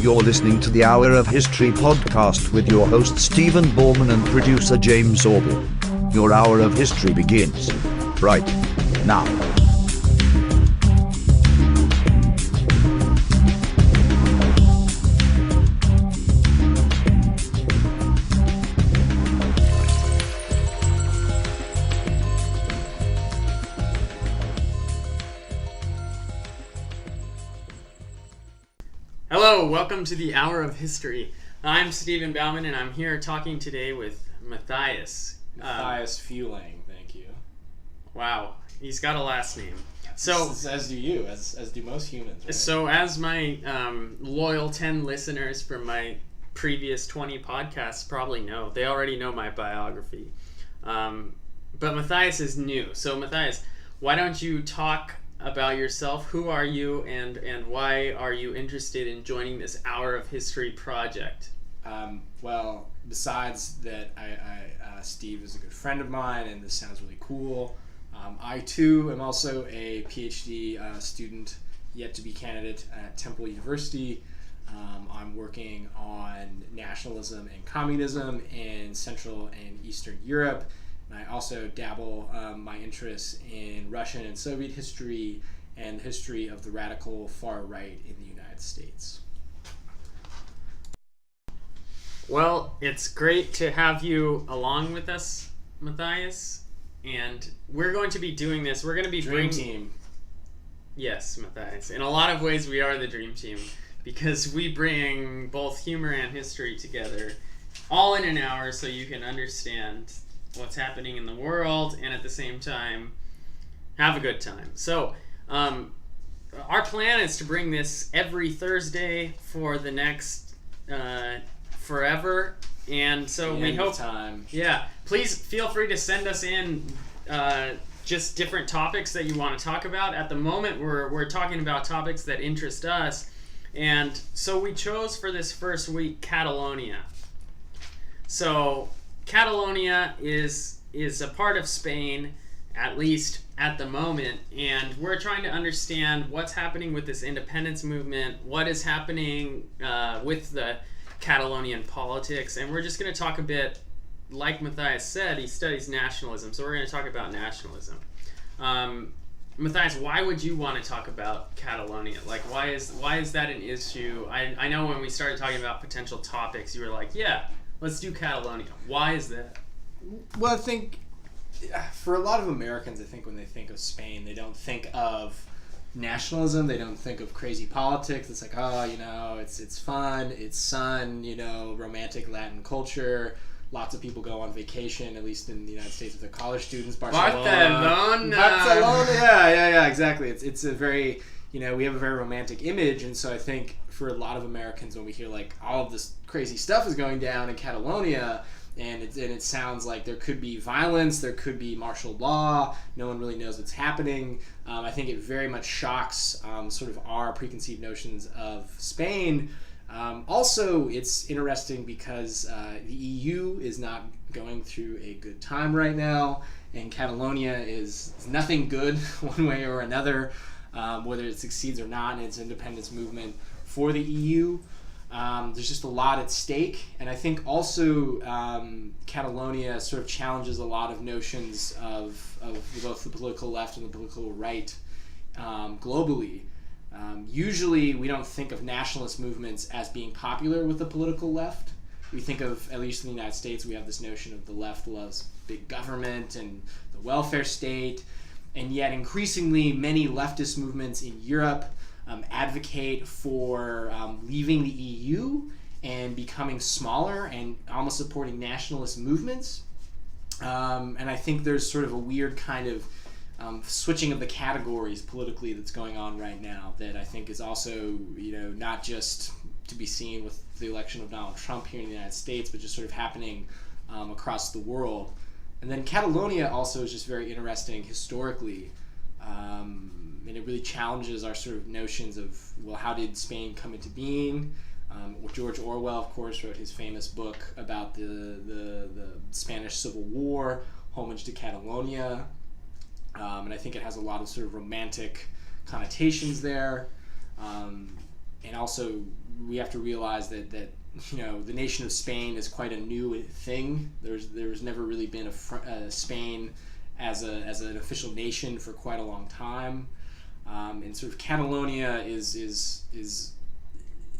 You're listening to the Hour of History podcast with your host Stephen Ballman and producer James Orble. Your Hour of History begins right now. Hello, welcome to the Hour of History. I'm Stephen Bauman, and I'm here talking today with Matthias. Matthias Fueling, thank you. Wow, he's got a last name. So, as do you, as do most humans, right? So as my loyal 10 listeners from my previous 20 podcasts probably know, they already know my biography. But Matthias is new. So Matthias, why don't you talk about yourself? Who are you, and why are you interested in joining this Hour of History project? Well, besides that, Steve is a good friend of mine, and this sounds really cool. I too am also a PhD student, yet to be candidate at Temple University. I'm working on nationalism and communism in Central and Eastern Europe. And I also dabble my interests in Russian and Soviet history and the history of the radical far right in the United States. Well, it's great to have you along with us, Matthias. And we're going to be doing this. We're going to be Dream team. Yes, Matthias. In a lot of ways, we are the dream team because we bring both humor and history together all in an hour so you can understand what's happening in the world and at the same time have a good time. So our plan is to bring this every Thursday for the next forever, and so we hope please feel free to send us in just different topics that you want to talk about. At the moment we're talking about topics that interest us, and so we chose for this first week Catalonia. So Catalonia is a part of Spain, at least at the moment, and we're trying to understand what's happening with this independence movement, what is happening with the Catalonian politics, and we're just going to talk a bit, like Matthias said, he studies nationalism, so we're going to talk about nationalism. Matthias, why would you want to talk about Catalonia? Like, why is that an issue? I know when we started talking about potential topics, you were like, yeah, let's do Catalonia. Why is that? Well, I think for a lot of Americans, I think when they think of Spain, they don't think of nationalism. They don't think of crazy politics. It's like, oh, it's fun, it's sun, romantic Latin culture. Lots of people go on vacation, at least in the United States, with their college students. Barcelona, yeah, exactly. It's a very, we have a very romantic image, and so I think for a lot of Americans, when we hear like all of this crazy stuff is going down in Catalonia, and it sounds like there could be violence, there could be martial law, no one really knows what's happening. I think it very much shocks sort of our preconceived notions of Spain. Also, it's interesting because the EU is not going through a good time right now, and Catalonia is nothing good one way or another, whether it succeeds or not in its independence movement for the EU. There's just a lot at stake, and I think also Catalonia sort of challenges a lot of notions of both the political left and the political right globally. Usually we don't think of nationalist movements as being popular with the political left. We think of, at least in the United States, we have this notion of the left loves big government and the welfare state, and yet increasingly many leftist movements in Europe advocate for leaving the EU and becoming smaller and almost supporting nationalist movements. And I think there's sort of a weird kind of switching of the categories politically that's going on right now that I think is also, not just to be seen with the election of Donald Trump here in the United States, but just sort of happening across the world. And then Catalonia also is just very interesting historically. And it really challenges our sort of notions of, well, how did Spain come into being? George Orwell, of course, wrote his famous book about the Spanish Civil War, Homage to Catalonia. And I think it has a lot of sort of romantic connotations there. And also we have to realize that the nation of Spain is quite a new thing. There's never really been a Spain as an official nation for quite a long time, and sort of Catalonia is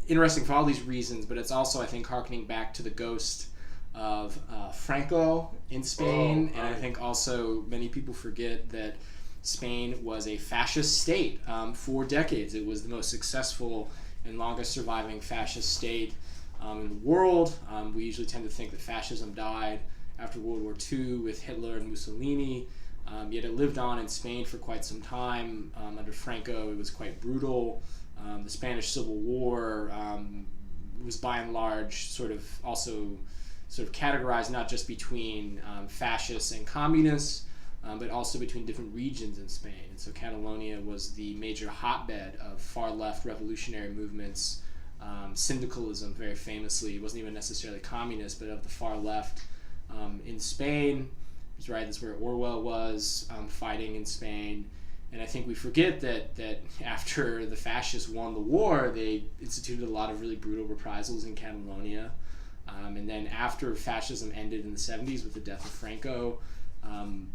interesting for all these reasons, but it's also, I think, harkening back to the ghost of Franco in Spain, and I think also many people forget that Spain was a fascist state for decades. It was the most successful and longest surviving fascist state in the world. We usually tend to think that fascism died after World War II with Hitler and Mussolini, yet it lived on in Spain for quite some time. Under Franco, it was quite brutal. The Spanish Civil War was by and large sort of categorized not just between fascists and communists, but also between different regions in Spain. And so Catalonia was the major hotbed of far-left revolutionary movements, syndicalism very famously. It wasn't even necessarily communist, but of the far left in Spain. That's where Orwell was fighting in Spain. And I think we forget that after the fascists won the war, they instituted a lot of really brutal reprisals in Catalonia. And then after fascism ended in the 70s with the death of Franco,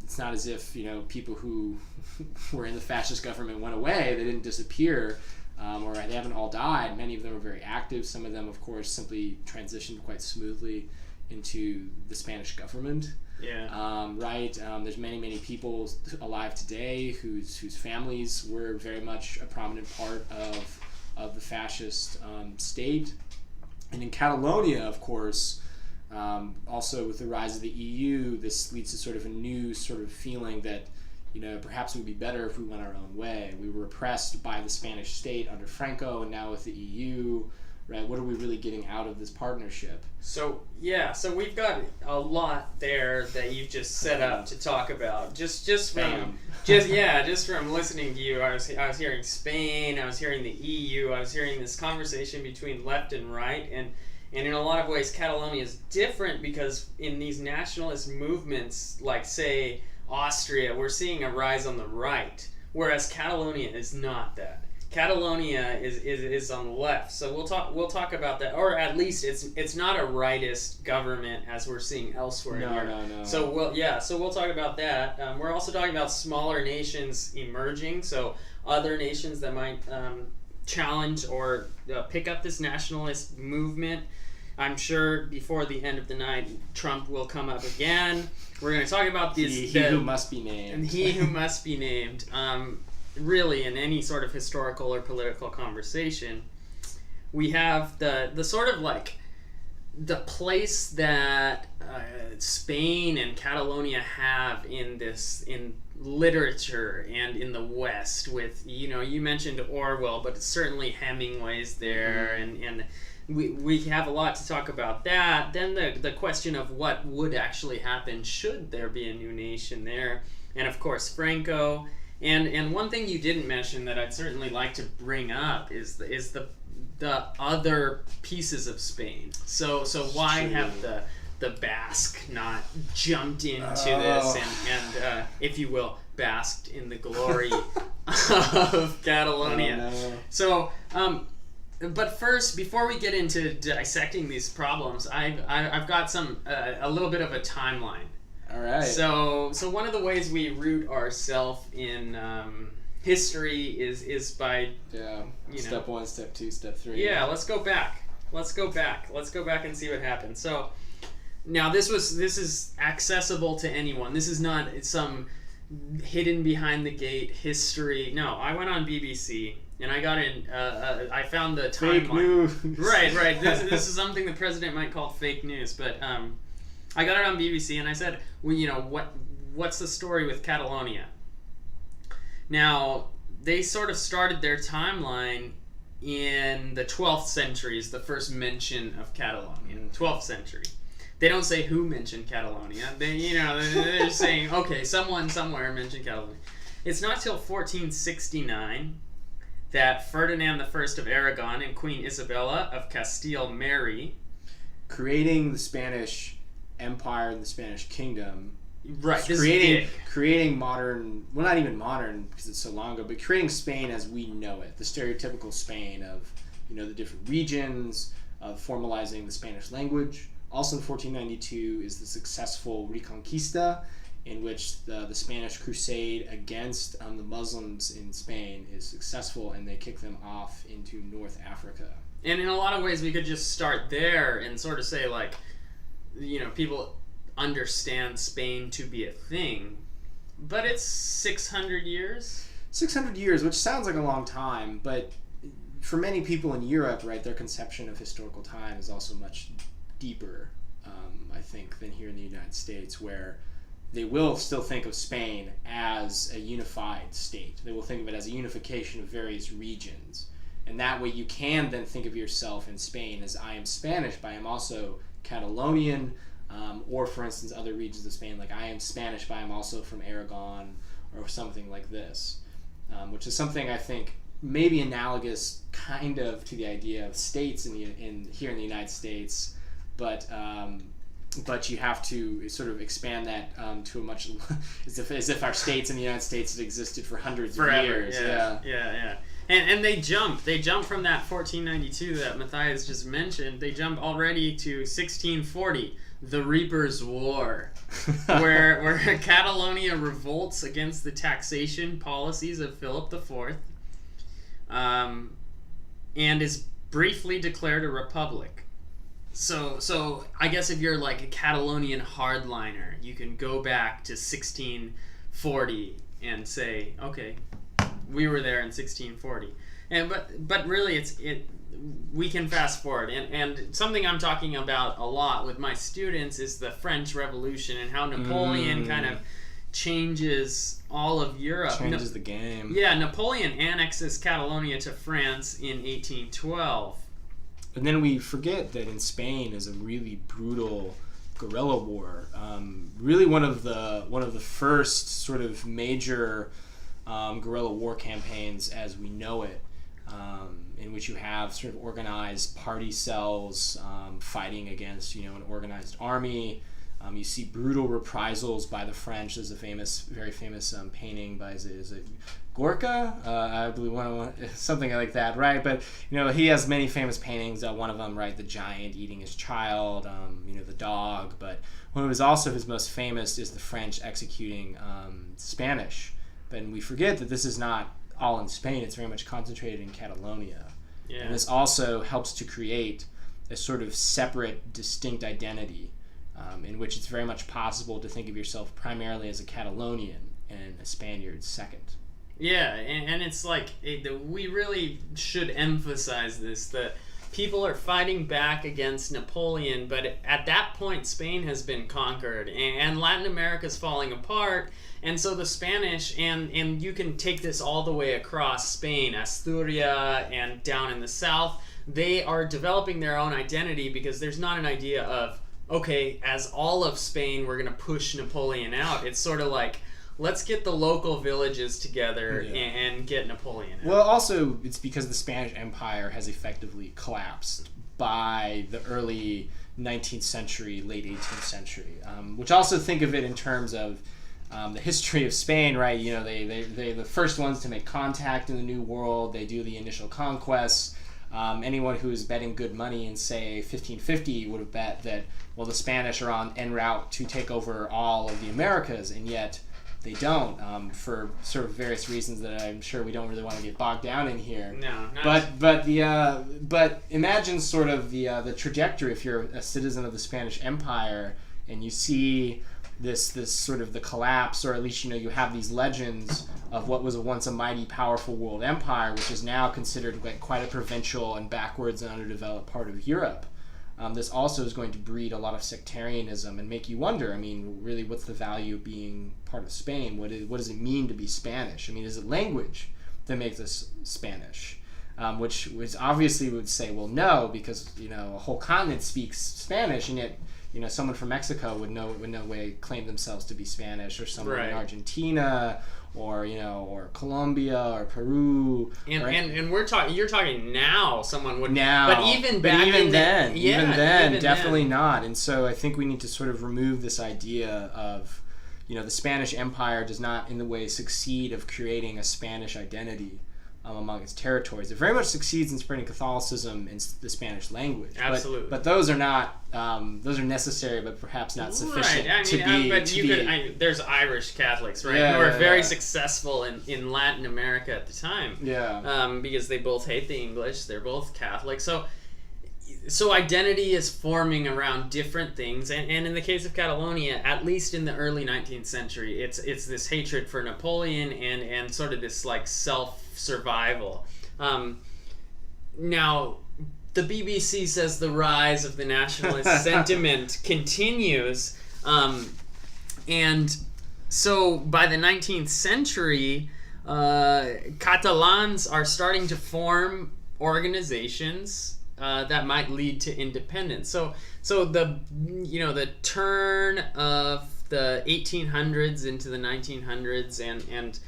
it's not as if people who were in the fascist government went away. They didn't disappear, or they haven't all died. Many of them are very active. Some of them, of course, simply transitioned quite smoothly into the Spanish government. Yeah. There's many people alive today whose families were very much a prominent part of the fascist state. And in Catalonia, of course, also with the rise of the EU, this leads to sort of a new sort of feeling that perhaps it would be better if we went our own way. We were oppressed by the Spanish state under Franco, and now with the EU. Right, what are we really getting out of this partnership? So we've got a lot there that you've just set up to talk about. Just from listening to you, I was hearing Spain, I was hearing the EU, I was hearing this conversation between left and right, and in a lot of ways Catalonia is different because in these nationalist movements, like say Austria, we're seeing a rise on the right, whereas Catalonia is not that. Catalonia is on the left, so we'll talk about that, or at least it's not a rightist government as we're seeing elsewhere. No. So we'll talk about that. We're also talking about smaller nations emerging, so other nations that might challenge or pick up this nationalist movement. I'm sure before the end of the night, Trump will come up again. We're going to talk about these. He who must be named. And he who must be named. Really, in any sort of historical or political conversation, we have the sort of like the place that Spain and Catalonia have in literature and in the West. With you mentioned Orwell, but certainly Hemingway's there, and we have a lot to talk about that. Then the question of what would actually happen should there be a new nation there, and of course Franco. And one thing you didn't mention that I'd certainly like to bring up is the other pieces of Spain. So why have the Basque not jumped into this and if you will, basked in the glory of Catalonia? No. So but first, before we get into dissecting these problems, I've got a little bit of a timeline. All right. So one of the ways we root ourselves in history is by step 1, step 2, step 3. Yeah, let's go back and see what happened. So now this is accessible to anyone. This is not some hidden behind the gate history. No, I went on BBC and I got in. I found the timeline. Fake news. Right. This is something the president might call fake news, but I got it on BBC and I said, well, what's the story with Catalonia? Now, they sort of started their timeline in the 12th century is the first mention of Catalonia. 12th century. They don't say who mentioned Catalonia. They're saying, okay, someone somewhere mentioned Catalonia. It's not till 1469 that Ferdinand I of Aragon and Queen Isabella of Castile marry, creating the Spanish Empire and the Spanish Kingdom. Right, creating modern, well, not even modern because it's so long ago, but creating Spain as we know it, the stereotypical Spain of the different regions, formalizing the Spanish language. Also in 1492 is the successful Reconquista, in which the Spanish crusade against the Muslims in Spain is successful, and they kick them off into North Africa. And in a lot of ways, we could just start there and sort of say, like, people understand Spain to be a thing, but it's 600 years? 600 years, which sounds like a long time, but for many people in Europe, right, their conception of historical time is also much deeper, I think, than here in the United States, where they will still think of Spain as a unified state. They will think of it as a unification of various regions. And that way you can then think of yourself in Spain as I am Spanish, but I am also Catalonian, or for instance other regions of Spain, like I am Spanish, but I'm also from Aragon, or something like this, which is something I think maybe analogous kind of to the idea of states here in the United States, but you have to sort of expand that to a much as if our states in the United States had existed for hundreds of years. Yeah. And they jump from that 1492 that Matthias just mentioned. They jump already to 1640, the Reapers' War, where Catalonia revolts against the taxation policies of Philip IV, and is briefly declared a republic. So I guess if you're like a Catalonian hardliner, you can go back to 1640 and say, okay, we were there in 1640, but really we can fast forward, and something I'm talking about a lot with my students is the French Revolution and how Napoleon kind of changes all of Europe. Changes the game. Yeah, Napoleon annexes Catalonia to France in 1812. And then we forget that in Spain is a really brutal guerrilla war. Really one of the first sort of major guerrilla war campaigns as we know it, in which you have sort of organized party cells fighting against an organized army. You see brutal reprisals by the French. There's a very famous painting by is it Gorka? I believe something like that, right? But he has many famous paintings. One of them, right, the giant eating his child. The dog. But one of his most famous is the French executing Spanish. But we forget that this is not all in Spain. It's very much concentrated in Catalonia. Yeah. And this also helps to create a sort of separate, distinct identity, in which it's very much possible to think of yourself primarily as a Catalonian and a Spaniard second. Yeah, and it's like, we really should emphasize this, that people are fighting back against Napoleon, but at that point Spain has been conquered, and Latin America's falling apart, and so the Spanish, and you can take this all the way across Spain, Asturias, and down in the south, they are developing their own identity, because there's not an idea of, okay, as all of Spain, we're going to push Napoleon out. It's sort of like, let's get the local villages together and get Napoleon out. Well, also, it's because the Spanish Empire has effectively collapsed by the early 19th century, late 18th century, which also think of it in terms of the history of Spain, right? They're the first ones to make contact in the New World. They do the initial conquests. Anyone who is betting good money in, say, 1550 would have bet that, well, the Spanish are en route to take over all of the Americas, and yet they don't, for sort of various reasons that I'm sure we don't really want to get bogged down in here. No. But imagine sort of the trajectory if you're a citizen of the Spanish Empire and you see this sort of the collapse, or at least you have these legends of what was once a mighty, powerful world empire, which is now considered like quite a provincial and backwards and underdeveloped part of Europe. This also is going to breed a lot of sectarianism and make you wonder, really, what's the value of being part of Spain? What does it mean to be Spanish? Is it language that makes us Spanish? Which obviously would say, well, no, because, a whole continent speaks Spanish, and yet, someone from Mexico would no way claim themselves to be Spanish, or someone in Argentina, or Colombia, or Peru, and you're talking now. Someone would now, but even then, definitely not. And so I think we need to sort of remove this idea of, the Spanish Empire does not in the way succeed of creating a Spanish identity, among its territories. It very much succeeds in spreading Catholicism in the Spanish language. Absolutely. But those are not those are necessary, but perhaps not sufficient there's Irish Catholics, right, Yeah, who are very yeah. successful in Latin America at the time. Yeah. Because they both hate the English. They're both Catholic. So identity is forming around different things, and in the case of Catalonia, at least in the early 19th century, it's this hatred for Napoleon and sort of this like self-survival. Now, the BBC says the rise of the nationalist sentiment continues, and so by the 19th century, Catalans are starting to form organizations that might lead to independence. So the turn of the 1800s into the 1900s and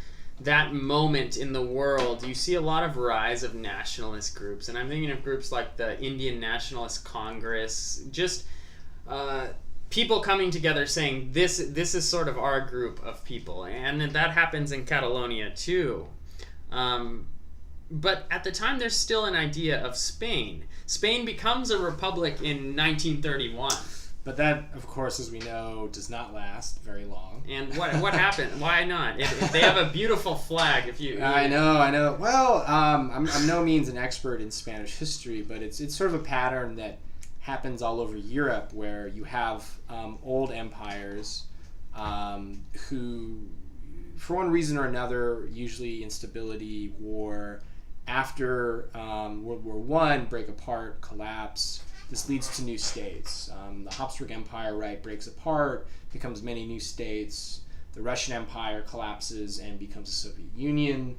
that moment in the world, you see a lot of rise of nationalist groups, and I'm thinking of groups like the Indian Nationalist Congress, just people coming together saying this is sort of our group of people, and that happens in Catalonia too. But at the time, there's still an idea of Spain. Spain becomes a republic in 1931. But that, of course, as we know, does not last very long. And what happened? Why not? If they have a beautiful flag. I know. Well, I'm no means an expert in Spanish history, but it's sort of a pattern that happens all over Europe, where you have old empires who, for one reason or another, usually instability, war, after World War I, break apart, collapse. This leads to new states. The Habsburg Empire, right, breaks apart, becomes many new states. The Russian Empire collapses and becomes the Soviet Union.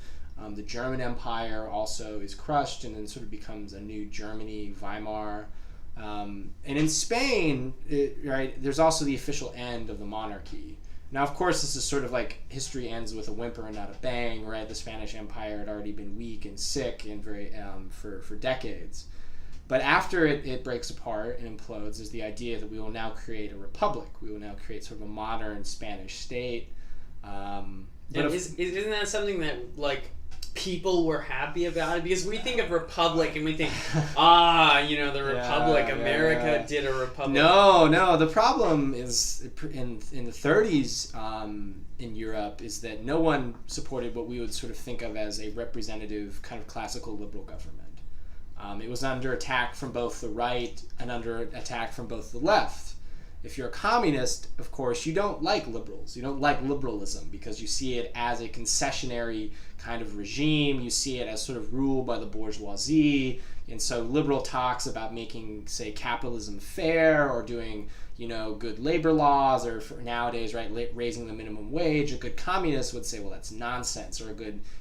The German Empire also is crushed and then sort of becomes a new Germany, Weimar. And in Spain, right, there's also the official end of the monarchy. Now, of course, this is sort of like history ends with a whimper and not a bang, right? The Spanish Empire had already been weak and sick and very for decades. But after it breaks apart and implodes, there's the idea that we will now create a republic. We will now create sort of a modern Spanish state. Isn't that something that like people were happy about it? Because we think of republic and we think, the republic. America did a republic. No. The problem is in the 30s in Europe is that no one supported what we would sort of think of as a representative kind of classical liberal government. It was under attack from both the right and under attack from both the left. If you're a communist, of course, you don't like liberals. You don't like liberalism because you see it as a concessionary kind of regime. You see it as sort of ruled by the bourgeoisie. And so liberal talks about making, say, capitalism fair or doing, good labor laws, or for nowadays, right, raising the minimum wage. A good communist would say, well, that's nonsense, or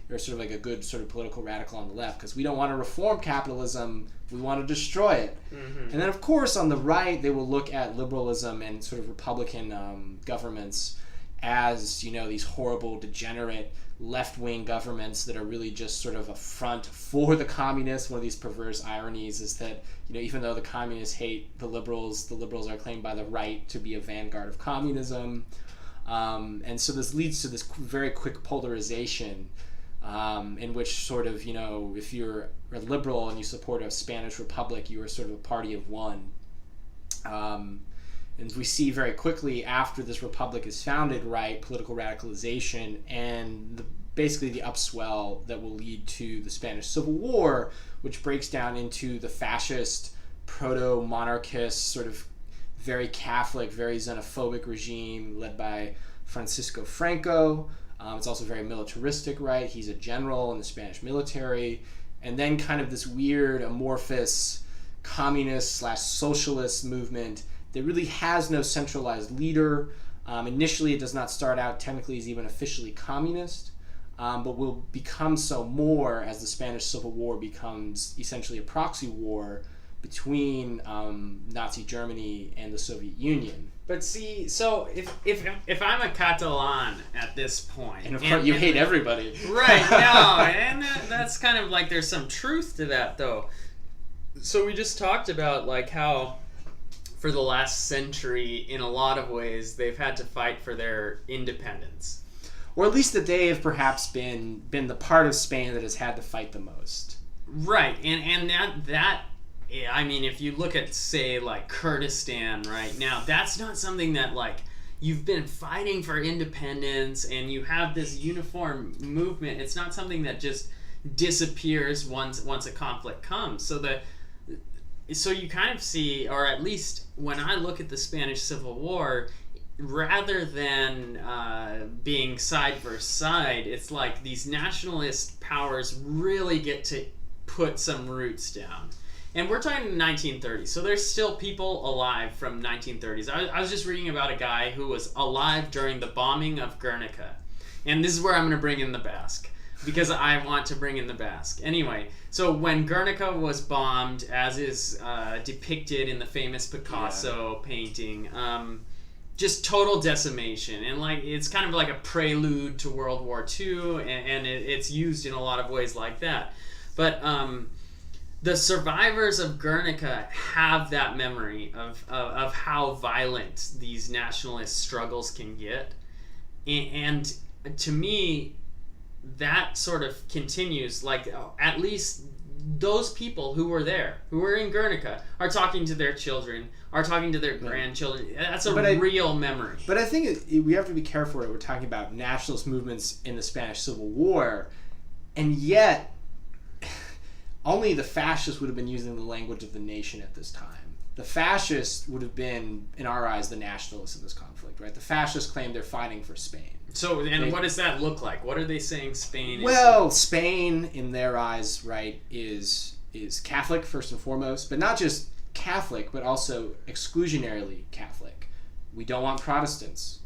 you're sort of like a good sort of political radical on the left because we don't want to reform capitalism, we want to destroy it. Mm-hmm. And then, of course, on the right, they will look at liberalism and sort of Republican governments as, these horrible, degenerate, left-wing governments that are really just sort of a front for the communists. One of these perverse ironies is that, even though the communists hate the liberals are claimed by the right to be a vanguard of communism. And so this leads to this very quick polarization in which sort of, if you're a liberal and you support a Spanish republic, you are sort of a party of one. And we see very quickly after this republic is founded, right, political radicalization and basically the upswell that will lead to the Spanish Civil War, which breaks down into the fascist, proto-monarchist, sort of very Catholic, very xenophobic regime led by Francisco Franco. It's also very militaristic, right? He's a general in the Spanish military. And then kind of this weird, amorphous communist/socialist movement that really has no centralized leader. Initially, it does not start out technically as even officially communist, but will become so more as the Spanish Civil War becomes essentially a proxy war between Nazi Germany and the Soviet Union. But see, so if I'm a Catalan at this point, and of course you hate everybody, right? No, and that's kind of like there's some truth to that though. So we just talked about like how for the last century, in a lot of ways, they've had to fight for their independence. or at least that they have perhaps been the part of Spain that has had to fight the most. Right, and that I mean, if you look at, say, like Kurdistan right now, that's not something that, like, you've been fighting for independence and you have this uniform movement. It's not something that just disappears once a conflict comes. So you kind of see, or at least when I look at the Spanish Civil War, rather than being side versus side, it's like these nationalist powers really get to put some roots down. And we're talking 1930s, so there's still people alive from 1930s. I was just reading about a guy who was alive during the bombing of Guernica. And this is where I'm going to bring in the Basque, because I want to bring in the Basque. Anyway, so when Guernica was bombed, as is depicted in the famous Picasso painting, just total decimation. And like it's kind of like a prelude to World War II, and it's used in a lot of ways like that. But the survivors of Guernica have that memory of how violent these nationalist struggles can get. And to me, that sort of continues. Like, at least those people who were there, who were in Guernica, are talking to their children, are talking to their grandchildren. That's a real memory. But I think we have to be careful that we're talking about nationalist movements in the Spanish Civil War, and yet only the fascists would have been using the language of the nation at this time. The fascists would have been, in our eyes, the nationalists in this conflict, right? The fascists claim they're fighting for Spain. So, what does that look like? What are they saying Spain is? Well, Spain, in their eyes, right, is Catholic, first and foremost, but not just Catholic, but also exclusionarily Catholic. We don't want Protestants.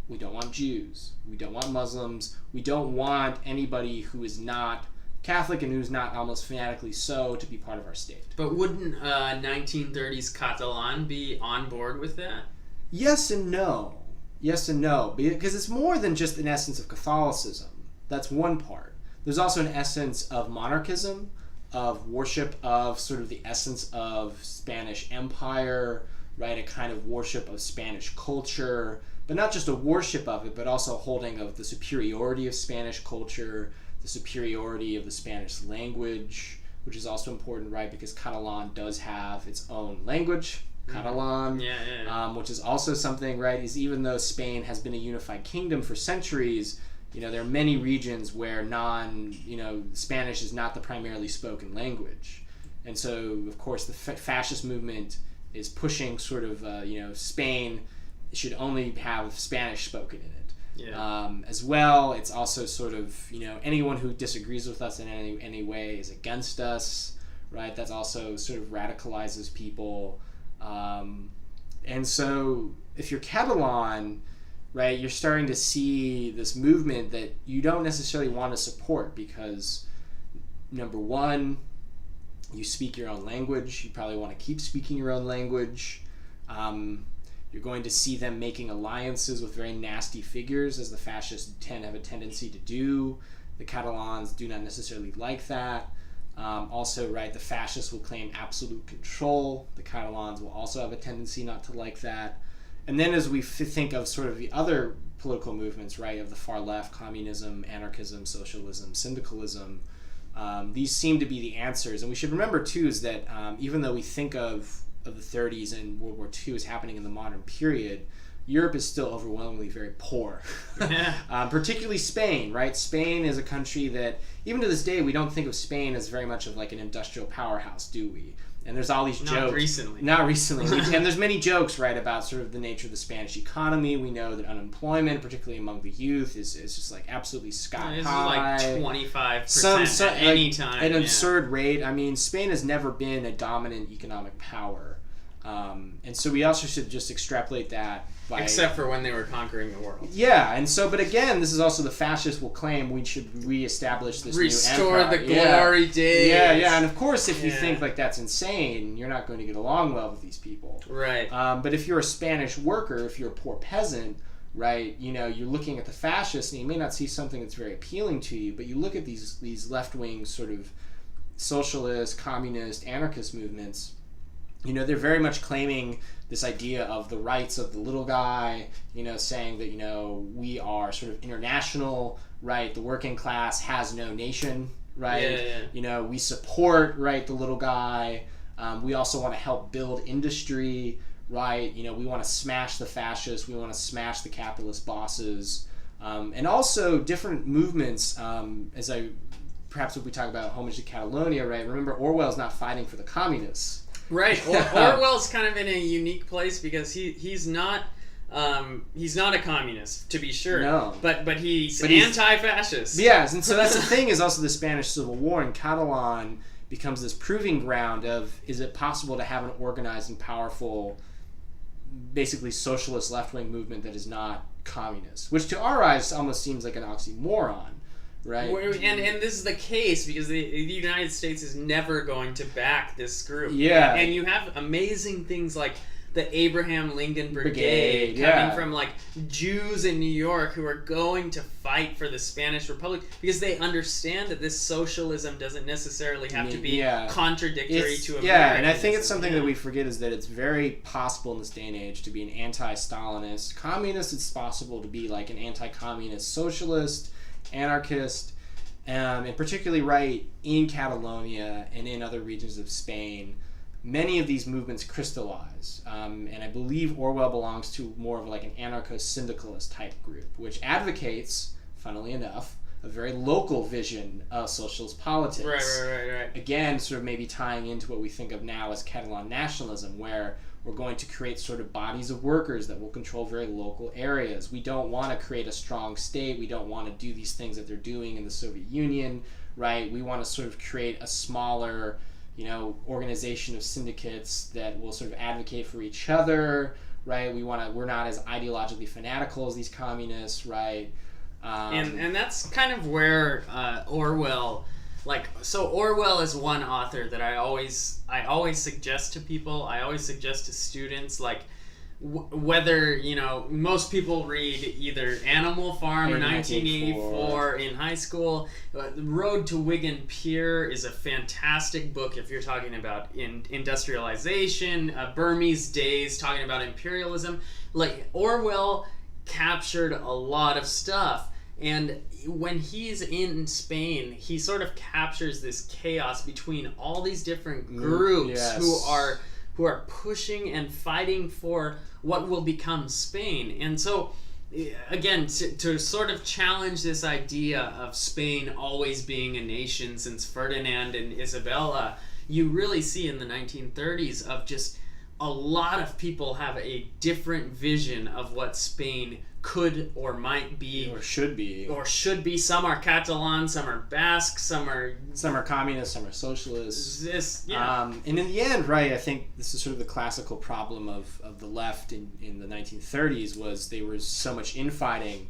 We don't want Jews. We don't want Muslims. We don't want anybody who is not Catholic and who's not almost fanatically so to be part of our state. But wouldn't 1930s Catalan be on board with that? Yes and no. Yes and no. Because it's more than just an essence of Catholicism. That's one part. There's also an essence of monarchism, of worship of sort of the essence of Spanish Empire, right? A kind of worship of Spanish culture, but not just a worship of it, but also holding of the superiority of Spanish culture, the superiority of the Spanish language, which is also important, right? Because Catalan does have its own language, Catalan, which is also something, right? Is even though Spain has been a unified kingdom for centuries, there are many regions where Spanish is not the primarily spoken language. And so, of course, the fascist movement is pushing sort of, Spain should only have Spanish spoken in it. Yeah. As well, it's also sort of, anyone who disagrees with us in any way is against us, right? That's also sort of radicalizes people. And so if you're Catalan, right, you're starting to see this movement that you don't necessarily want to support because, number one, you speak your own language. You probably want to keep speaking your own language. You're going to see them making alliances with very nasty figures, as the fascists have a tendency to do. The Catalans do not necessarily like that. Also, right, the fascists will claim absolute control. The Catalans will also have a tendency not to like that. And then as we think of sort of the other political movements, right, of the far left, communism, anarchism, socialism, syndicalism, these seem to be the answers. And we should remember, too, is that even though we think of the 30s and World War II is happening in the modern period, Europe is still overwhelmingly very poor. Particularly Spain, right? Spain is a country that, even to this day, we don't think of Spain as very much of like an industrial powerhouse, do we? And there's all these jokes. Not recently. And there's many jokes, right, about sort of the nature of the Spanish economy. We know that unemployment, particularly among the youth, is just like absolutely sky high. It's like 25% at any time. An absurd rate. I mean, Spain has never been a dominant economic power. And so we also should just extrapolate that. Except for when they were conquering the world. Yeah, and so, but again, this is also the fascists will claim we should reestablish this Restore new empire. The glory days. Yeah, and of course, if you think like that's insane, you're not going to get along well with these people. Right. But if you're a Spanish worker, if you're a poor peasant, right, you're looking at the fascists, and you may not see something that's very appealing to you, but you look at these left-wing sort of socialist, communist, anarchist movements, they're very much claiming this idea of the rights of the little guy, saying that, we are sort of international, right? The working class has no nation, right? Yeah. We support, right, the little guy. We also want to help build industry, right? We want to smash the fascists. We want to smash the capitalist bosses. And also different movements, perhaps if we talk about HoH to Catalonia, right? Remember, Orwell's not fighting for the communists. Right. Orwell's kind of in a unique place because he's not a communist, to be sure. No. But he's anti-fascist. Yes, and so that's the thing is also the Spanish Civil War in Catalan becomes this proving ground of, is it possible to have an organized and powerful, basically socialist left-wing movement that is not communist? Which to our eyes almost seems like an oxymoron. Right. And this is the case because the United States is never going to back this group. Yeah. And you have amazing things like the Abraham Lincoln Brigade coming from like Jews in New York who are going to fight for the Spanish Republic because they understand that this socialism doesn't necessarily have to be contradictory to American. Yeah, and I think it's something that we forget is that it's very possible in this day and age to be an anti-Stalinist communist. It's possible to be like an anti-communist socialist, anarchist, and particularly right in Catalonia and in other regions of Spain. Many of these movements crystallize, and I believe Orwell belongs to more of like an anarcho-syndicalist type group, which advocates, funnily enough, a very local vision of socialist politics. Right. Again, sort of maybe tying into what we think of now as Catalan nationalism, where we're going to create sort of bodies of workers that will control very local areas. We don't want to create a strong state. We don't want to do these things that they're doing in the Soviet Union, right? We want to sort of create a smaller, organization of syndicates that will sort of advocate for each other, right? We're not as ideologically fanatical as these communists, right? And that's kind of where Orwell, Orwell is one author that I always suggest to people. I always suggest to students, whether most people read either Animal Farm or 1984 in high school. The Road to Wigan Pier is a fantastic book if you're talking about industrialization, Burmese days, talking about imperialism. Orwell captured a lot of stuff, and when he's in Spain, he sort of captures this chaos between all these different groups who are pushing and fighting for what will become Spain. And so, again, to sort of challenge this idea of Spain always being a nation since Ferdinand and Isabella, you really see in the 1930s of just a lot of people have a different vision of what Spain could or might be or should be. Some are Catalan, some are Basque, some are communist, some are socialist. And in the end, right, I think this is sort of the classical problem of the left in the 1930s was they were so much infighting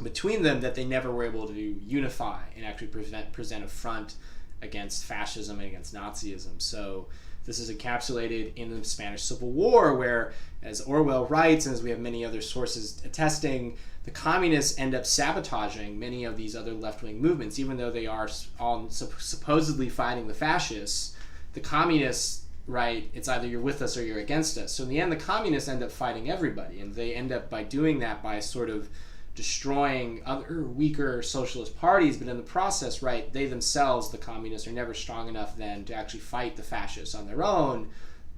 between them that they never were able to unify and actually present a front against fascism and against Nazism. So this is encapsulated in the Spanish Civil War, where, as Orwell writes, and as we have many other sources attesting, the communists end up sabotaging many of these other left-wing movements, even though they are all supposedly fighting the fascists. The communists, right, it's either you're with us or you're against us. So in the end, the communists end up fighting everybody, and they end up by doing that by sort of destroying other weaker socialist parties, but in the process, right, they themselves, the communists, are never strong enough then to actually fight the fascists on their own,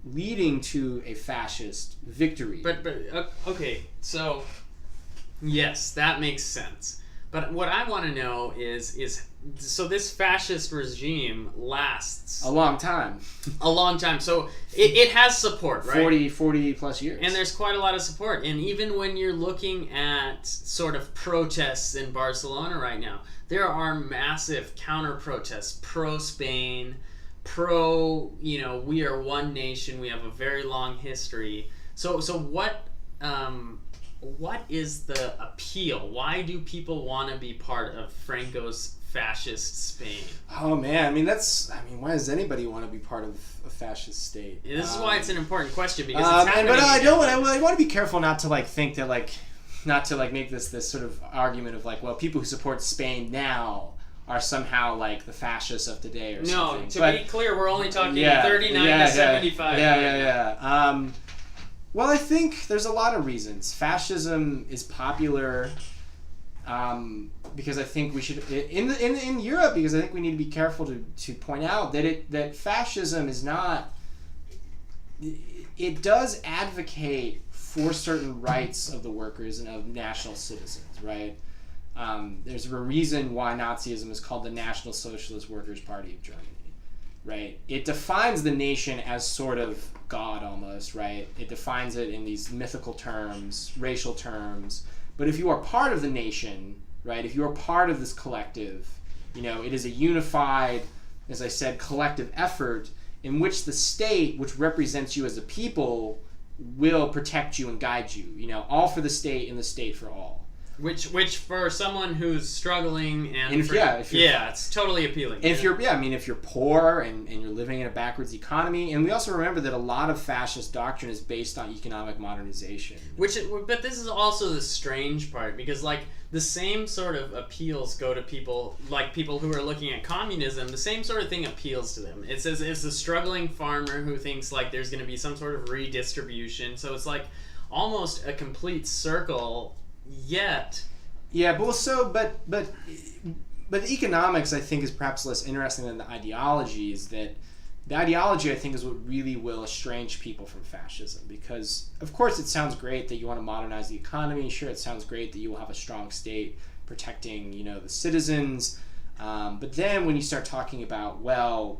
leading to a fascist victory. But okay, so yes, that makes sense. But what I want to know is so this fascist regime lasts a long time. So it has support, right? 40 plus years. And there's quite a lot of support. And even when you're looking at sort of protests in Barcelona right now, there are massive counter protests, pro-Spain, we are one nation, we have a very long history. So what is the appeal? Why do people want to be part of Franco's fascist Spain? Oh man, why does anybody want to be part of a fascist state? This is why it's an important question because it's happening. But I want to be careful not to think that not to make this sort of argument of well, people who support Spain now are somehow like the fascists of today or something. No, to be clear, we're only talking 39 to 75. Yeah. Well, I think there's a lot of reasons. Fascism is popular because I think we should in Europe, because I think we need to be careful to point out that fascism is not. It does advocate for certain rights of the workers and of national citizens, right? There's a reason why Nazism is called the National Socialist Workers' Party of Germany, right? It defines the nation as sort of God almost, right? It defines it in these mythical terms, racial terms. But if you are part of the nation, right, if you are part of this collective, it is a unified, as I said, collective effort in which the state, which represents you as a people, will protect you and guide you. All for the state and the state for all. Which for someone who's struggling and it's totally appealing. If you're poor and you're living in a backwards economy, and we also remember that a lot of fascist doctrine is based on economic modernization. But this is also the strange part, because like the same sort of appeals go to people who are looking at communism. The same sort of thing appeals to them. It's the struggling farmer who thinks like there's going to be some sort of redistribution. So it's like almost a complete circle. Yet, but the economics I think is perhaps less interesting than the ideology. Is that the ideology I think is what really will estrange people from fascism, because of course it sounds great that you want to modernize the economy. Sure, it sounds great that you will have a strong state protecting the citizens, but then when you start talking about, well,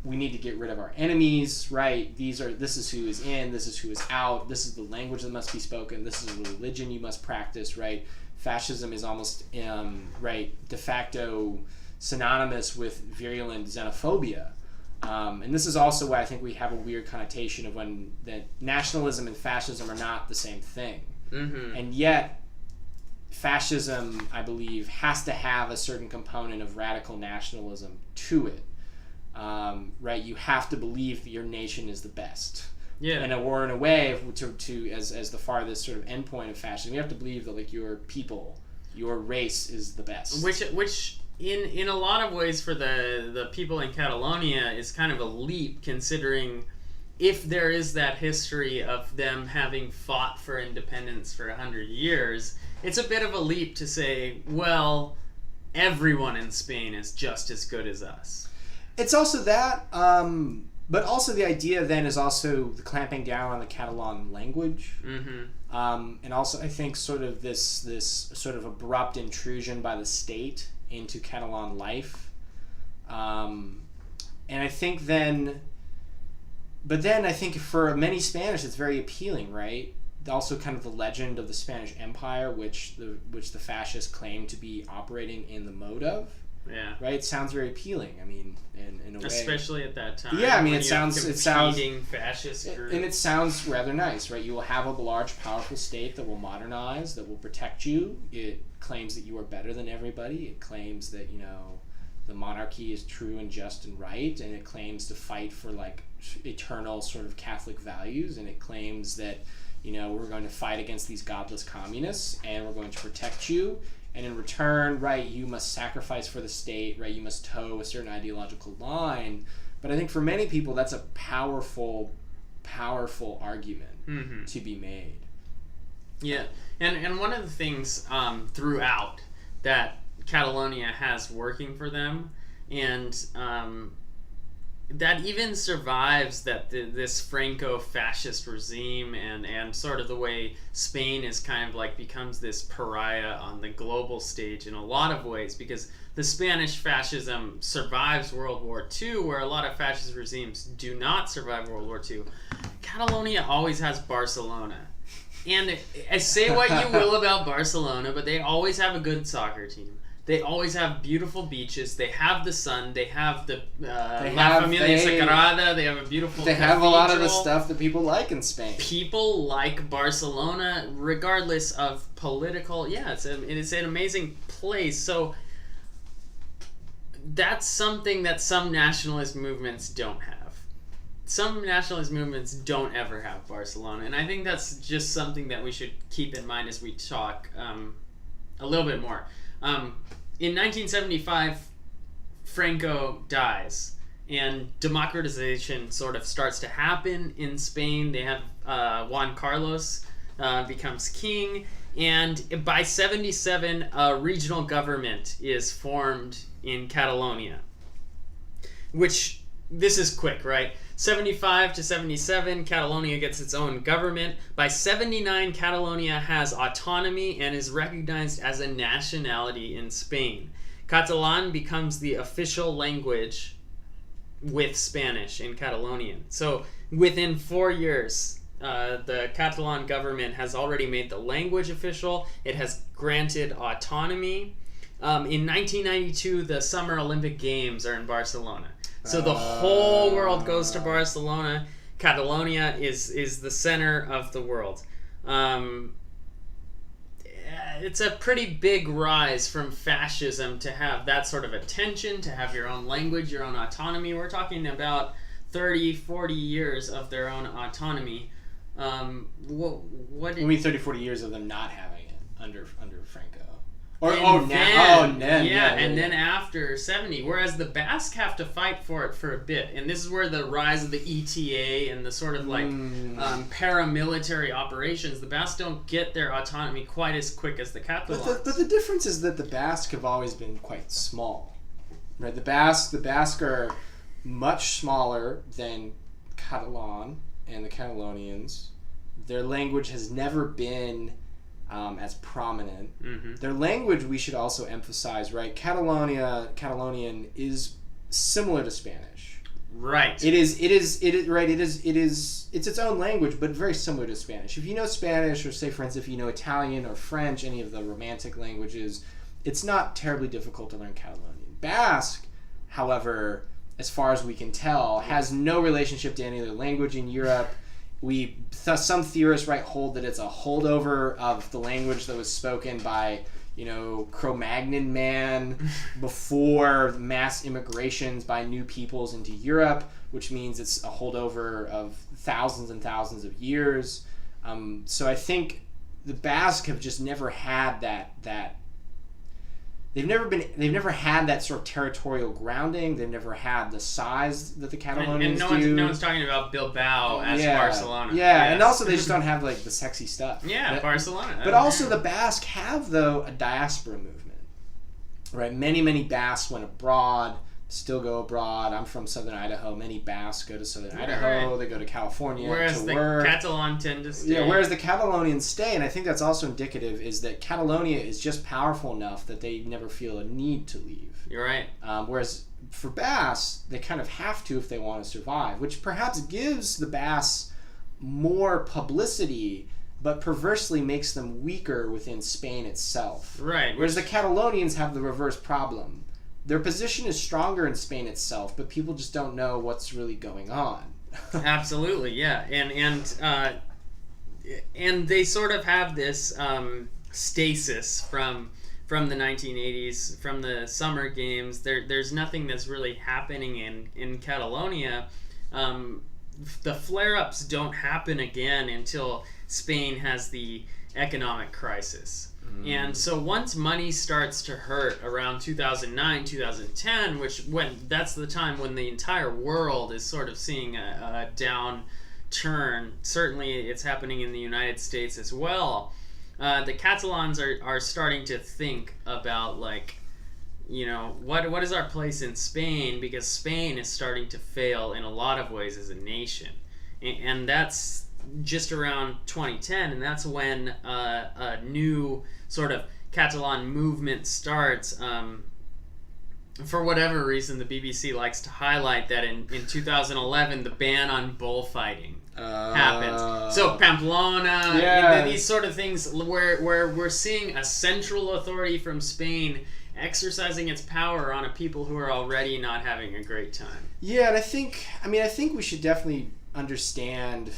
we need to get rid of our enemies, right? This is who is in, this is who is out, this is the language that must be spoken, this is the religion you must practice, right? Fascism is almost, de facto synonymous with virulent xenophobia. And this is also why I think we have a weird connotation of that nationalism and fascism are not the same thing. Mm-hmm. And yet, fascism, I believe, has to have a certain component of radical nationalism to it. Right, you have to believe that your nation is the best. Yeah. And or in a way, as the farthest sort of endpoint of fascism, you have to believe that like your people, your race is the best. Which in a lot of ways for the people in Catalonia is kind of a leap, considering if there is that history of them having fought for independence for 100 years, it's a bit of a leap to say, well, everyone in Spain is just as good as us. It's also that, but also the idea then is also the clamping down on the Catalan language, and also I think sort of this sort of abrupt intrusion by the state into Catalan life, and I think then I think for many Spanish it's very appealing, right? Also kind of the legend of the Spanish Empire, which the fascists claim to be operating in the mode of. Yeah. Right. It sounds very appealing. I mean, in a way. Especially at that time. Yeah. I mean, it sounds fascist groups. And it sounds rather nice, right? You will have a large, powerful state that will modernize, that will protect you. It claims that you are better than everybody. It claims that the monarchy is true and just and right, and it claims to fight for like eternal sort of Catholic values, and it claims that we're going to fight against these godless communists, and we're going to protect you. And in return, right, you must sacrifice for the state, right? You must toe a certain ideological line. But I think for many people, that's a powerful argument to be made. Yeah, and one of the things throughout that Catalonia has working for them, and that even survives this Franco-fascist regime and sort of the way Spain is kind of like becomes this pariah on the global stage in a lot of ways, because the Spanish fascism survives World War II, where a lot of fascist regimes do not survive World War II. Catalonia always has Barcelona. And say what you will about Barcelona, but they always have a good soccer team. They always have beautiful beaches. They have the sun. They have the La Familia Sagrada. They have a beautiful cathedral. Have a lot of the stuff that people like in Spain. People like Barcelona, regardless of political. Yeah, it's an amazing place. So that's something that some nationalist movements don't have. Some nationalist movements don't ever have Barcelona, and I think that's just something that we should keep in mind as we talk a little bit more. In 1975, Franco dies and democratization sort of starts to happen in Spain. They have Juan Carlos becomes king, and by 77 a regional government is formed in Catalonia, which this is quick, right? 75 to 77, Catalonia gets its own government. By 79, Catalonia has autonomy and is recognized as a nationality in Spain. Catalan becomes the official language with Spanish in Catalonian. So within 4 years, the Catalan government has already made the language official. It has granted autonomy. In 1992, the Summer Olympic Games are in Barcelona. So the whole world goes to Barcelona. Catalonia is the center of the world. It's a pretty big rise from fascism to have that sort of attention, to have your own language, your own autonomy. We're talking about 30, 40 years of their own autonomy. What did... You mean 30, 40 years of them not having it under Franco? Then Then after 70, whereas the Basque have to fight for it for a bit, and this is where the rise of the ETA and the sort of like paramilitary operations, the Basque don't get their autonomy quite as quick as the Catalans. But the difference is that the Basque have always been quite small, right? The Basque are much smaller than Catalan and the Catalonians. Their language has never been as prominent. Mm-hmm. Their language, we should also emphasize, right? Catalonian is similar to Spanish. Right. It's its own language, but very similar to Spanish. If you know Spanish, or say, for instance, if you know Italian or French, any of the Romantic languages, it's not terribly difficult to learn Catalonian. Basque, however, as far as we can tell, has no relationship to any other language in Europe. Some theorists hold that it's a holdover of the language that was spoken by, Cro-Magnon man before mass immigrations by new peoples into Europe, which means it's a holdover of thousands and thousands of years. So I think the Basque have just never had that. They've never had that sort of territorial grounding. They've never had the size that the Catalonians do. No one's talking about Bilbao as Barcelona. Yeah, yes. And also they just don't have the sexy stuff. Yeah, Barcelona. But also the Basque have, though, a diaspora movement. Right? Many Basques went abroad, still go abroad. I'm from southern Idaho. Many Basques go to southern Idaho. Right. They go to California whereas to work. Whereas the Catalan tend to stay. Yeah, whereas the Catalonians stay, and I think that's also indicative, is that Catalonia is just powerful enough that they never feel a need to leave. You're right. Whereas for Basques, they kind of have to if they want to survive, which perhaps gives the Basques more publicity, but perversely makes them weaker within Spain itself. Right. Whereas the Catalonians have the reverse problem. Their position is stronger in Spain itself, but people just don't know what's really going on. Absolutely, yeah, and they sort of have this stasis from the 1980s, from the Summer Games. There's nothing that's really happening in Catalonia. The flare-ups don't happen again until Spain has the economic crisis. And so once money starts to hurt around 2009, 2010, that's the time when the entire world is sort of seeing a downturn. Certainly it's happening in the United States as well. The Catalans are starting to think about what is our place in Spain, because Spain is starting to fail in a lot of ways as a nation. And that's just around 2010, and that's when a new sort of Catalan movement starts. For whatever reason, the BBC likes to highlight that in 2011, the ban on bullfighting happens. So Pamplona, these sort of things where we're seeing a central authority from Spain exercising its power on a people who are already not having a great time. Yeah, and I think we should definitely understand.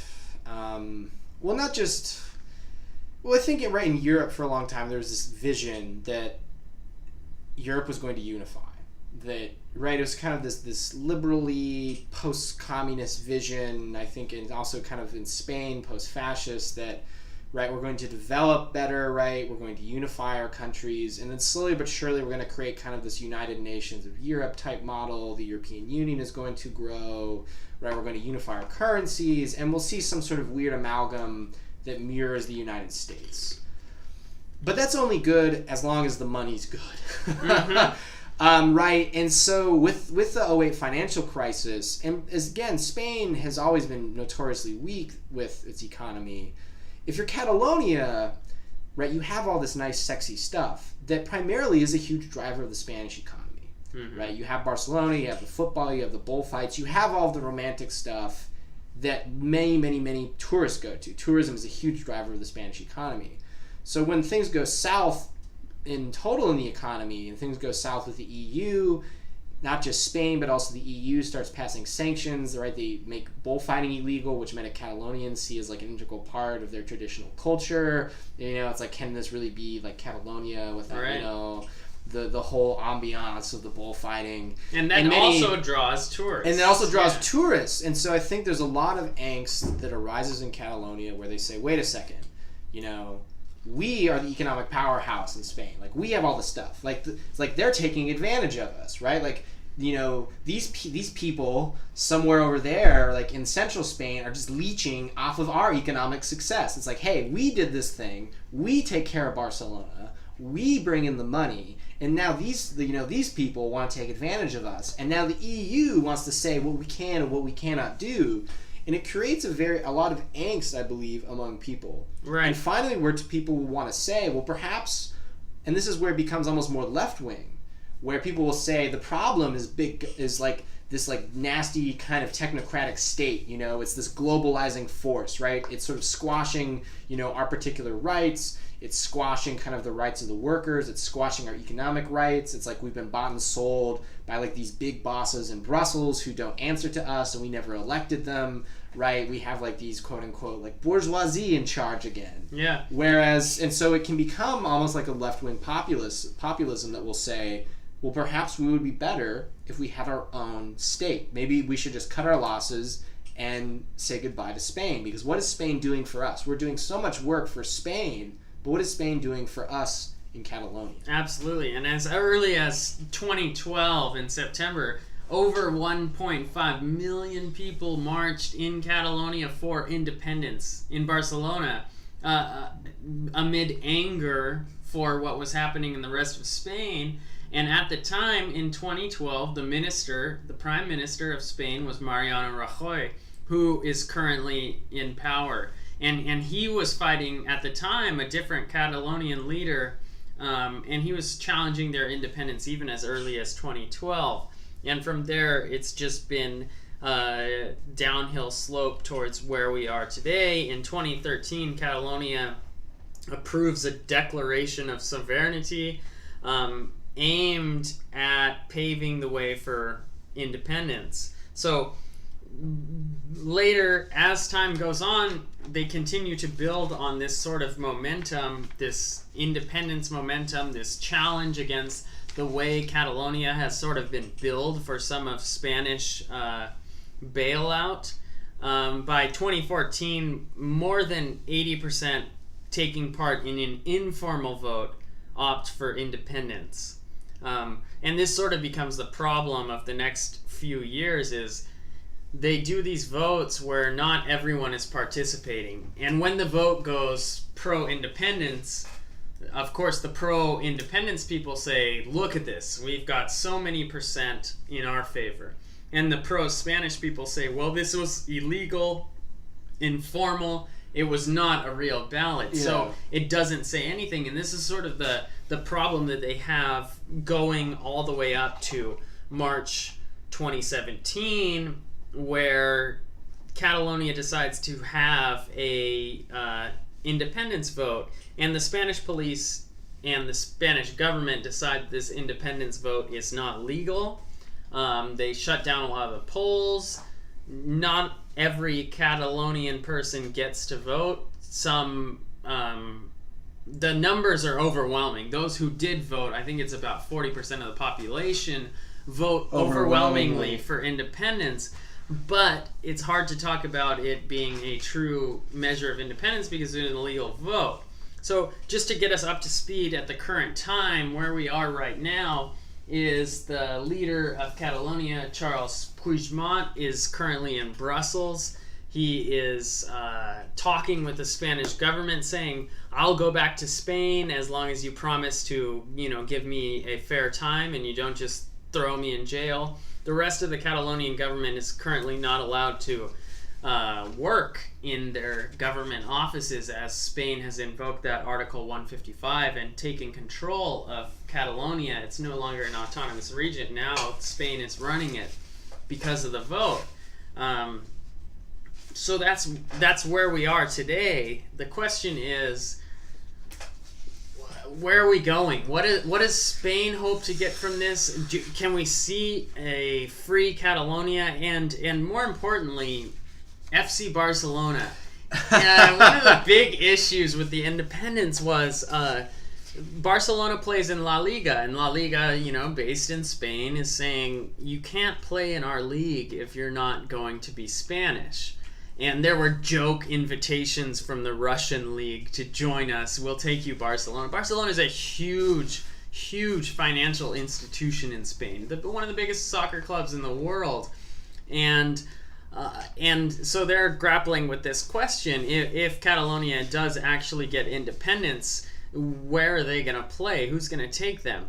I think right in Europe for a long time there was this vision that Europe was going to unify. That it was kind of this liberally post-communist vision. I think, and also kind of in Spain post-fascist, that right? We're going to develop better, right? We're going to unify our countries. And then slowly but surely, we're going to create kind of this United Nations of Europe type model. The European Union is going to grow, right? We're going to unify our currencies, and we'll see some sort of weird amalgam that mirrors the United States. But that's only good as long as the money's good. Mm-hmm. Right, and so with the 2008 financial crisis, and again, Spain has always been notoriously weak with its economy. If you're Catalonia, right, you have all this nice, sexy stuff that primarily is a huge driver of the Spanish economy, right? You have Barcelona, you have the football, you have the bullfights, you have all of the romantic stuff that many, many, many tourists go to. Tourism is a huge driver of the Spanish economy. So when things go south in total in the economy, and things go south with the EU, not just Spain, but also the EU starts passing sanctions, right? They make bullfighting illegal, which many Catalonians see as like an integral part of their traditional culture. You know, it's like, can this really be like Catalonia without, right. you know, the whole ambiance of the bullfighting? And that also draws tourists. And it also draws tourists. And so I think there's a lot of angst that arises in Catalonia where they say, wait a second, you know, we are the economic powerhouse in Spain. Like, we have all the stuff. Like, it's like they're taking advantage of us, right? Like, you know, these people somewhere over there, like in central Spain, are just leeching off of our economic success. It's like, hey, we did this thing. We take care of Barcelona. We bring in the money. And now these people want to take advantage of us. And now the EU wants to say what we can and what we cannot do. And it creates a lot of angst, I believe, among people. Right. And finally, where people will want to say, well, perhaps, and this is where it becomes almost more left-wing, where people will say the problem is like this like nasty kind of technocratic state, you know, it's this globalizing force, right? It's sort of squashing, you know, our particular rights. It's squashing kind of the rights of the workers. It's squashing our economic rights. It's like we've been bought and sold by like these big bosses in Brussels who don't answer to us, and we never elected them, right? We have like these quote unquote like bourgeoisie in charge again. Yeah. Whereas, and so it can become almost like a left-wing populism that will say, well, perhaps we would be better if we had our own state. Maybe we should just cut our losses and say goodbye to Spain, because what is Spain doing for us? We're doing so much work for Spain, but what is Spain doing for us in Catalonia? Absolutely. And as early as 2012 in September, over 1.5 million people marched in Catalonia for independence in Barcelona amid anger for what was happening in the rest of Spain. And at the time, in 2012, the Prime Minister of Spain was Mariano Rajoy, who is currently in power. And he was fighting, at the time, a different Catalonian leader, and he was challenging their independence even as early as 2012. And from there, it's just been a downhill slope towards where we are today. In 2013, Catalonia approves a declaration of sovereignty aimed at paving the way for independence. So later, as time goes on, they continue to build on this sort of momentum, this independence momentum, this challenge against the way Catalonia has sort of been billed for some of Spanish bailout. By 2014, more than 80% taking part in an informal vote opt for independence. And this sort of becomes the problem of the next few years is they do these votes where not everyone is participating. And when the vote goes pro-independence, of course the pro-independence people say, look at this, we've got so many percent in our favor. And the pro-Spanish people say, well, this was illegal, informal, it was not a real ballot. Yeah. So it doesn't say anything. And this is sort of the problem that they have going all the way up to March 2017, where Catalonia decides to have a independence vote, and the Spanish police and the Spanish government decide this independence vote is not legal. They shut down a lot of the polls. Not every Catalonian person gets to vote. The numbers are overwhelming. Those who did vote, I think it's about 40% of the population, vote overwhelmingly for independence. But it's hard to talk about it being a true measure of independence because it's an illegal vote. So just to get us up to speed at the current time, where we are right now is the leader of Catalonia, Charles Puigdemont, is currently in Brussels. He is talking with the Spanish government saying, I'll go back to Spain as long as you promise to, give me a fair time and you don't just throw me in jail. The rest of the Catalonian government is currently not allowed to work in their government offices as Spain has invoked that Article 155 and taken control of Catalonia. It's no longer an autonomous region. Now Spain is running it because of the vote. So that's where we are today. The question is, where are we going? What does Spain hope to get from this? Can we see a free Catalonia and more importantly, FC Barcelona? One of the big issues with the independence was Barcelona plays in La Liga, and La Liga, based in Spain, is saying you can't play in our league if you're not going to be Spanish. And there were joke invitations from the Russian league to join us. We'll take you, Barcelona. Barcelona is a huge, huge financial institution in Spain. One of the biggest soccer clubs in the world. And so they're grappling with this question. If Catalonia does actually get independence, where are they going to play? Who's going to take them?